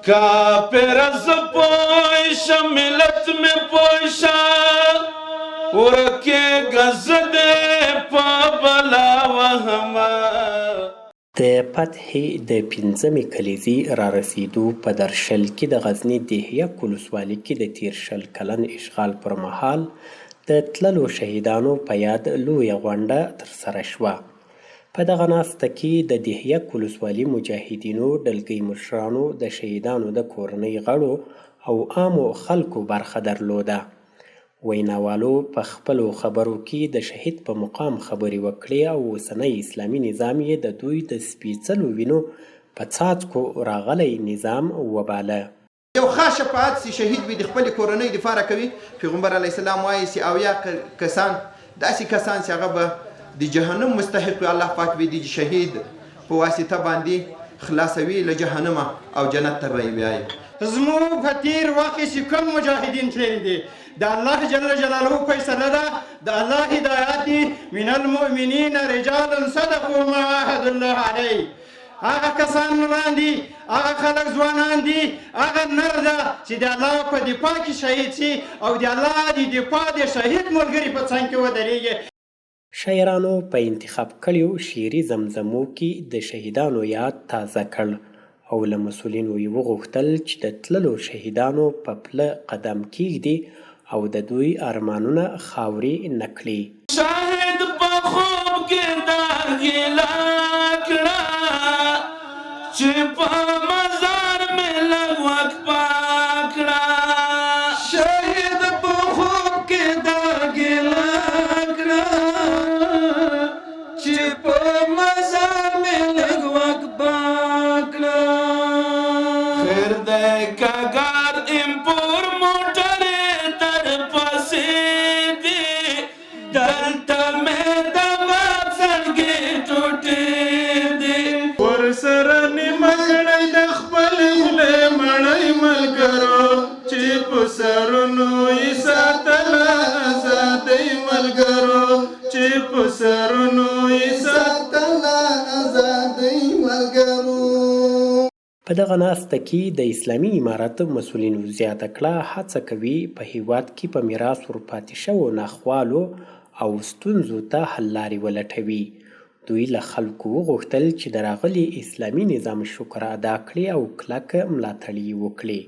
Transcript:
کافر ز پویشه ملت می پویشه ورکه گزده پا بلا وهمه. د فتحې د 5مې کلیزې را رسېدو په درشل کې د غزني دهیک ولسوالۍ کې د تیر شل کلن اشغال پر مهال د تللو شهیدانو په یاد لویه غونډه ترسره شوه. په دغه ناسته کې د دهیک ولسوالۍ مجاهدینو ډلګۍ مشرانو د شهیدانو د کورنۍ غړو او عامو خلکو برخه درلوده. ویناوالو په خپلو خبرو کې د شهید په مقام خبرې وکړې او اوسنی اسلامي نظام یې د دوی د سپېڅلو وینو په څاڅکو راغلی نظام وباله. یو خاص شفاعت چې شهید وي د خپلې کورنۍ دفاع کوي. پیغمبر علیه السلام وایي چې 80 کسان داسې کسان چې هغه به د جهنم مستحق وي، الله پاک به د شهید په واسطه باندې خلاصوي له جهنمه او جنت ته به یې بیایي. زموږ په تیر وخت کې چې کوم مجاهدین تللي دي د الله جل جلاله فیصله ده، د الله هدایت دي. من المؤمنین رجال صدقوا ما عاهدوا الله علیه. هغه کسان وړاندې هغه خلک ځوانان دي، هغه نر ده چې د الله په دفاع کې شهید شي او د الله د دفاع د شهید ملګري په څنګ کې ودرېږي. شاعرانو په انتخاب کړیو شعري زمزمو کې د شهیدانو یاد تازه کړ او له مسؤلینو یې وغوښتل چې د تللو شهیدانو په پله قدم کیږدي او د دوی ارمانونه خاورې نه کړي. شاهد په خوب کې دا ګیله کړه چې په مزار مې لږ وقفه کړه. شهید په خوب کې دا ګیله کړه چې په مزار مې لږ وقفه کړه. خیر دی کګار امپور موټر در پسې دی دلته مې د وفرګې ټوټې دی. ورسره نیمه کړی د خپل خولې مړی ملګرو چې په سرونو یې ساتله ازادۍ ملګرو چې په سرونو یې ساتله ازادۍ ملګرو. په دغه ناسته کې د اسلامي امارت مسؤلینو زیاته کړه هڅه کوي په هیواد کې په میراث ورپاتې شوو ناخوالو او ستونزو ته حل لارې ولټوي. دوی له خلکو وغوښتل چې د راغلي اسلامي نظام شکر ادا کړي او کلک ملاتړ یې وکړي.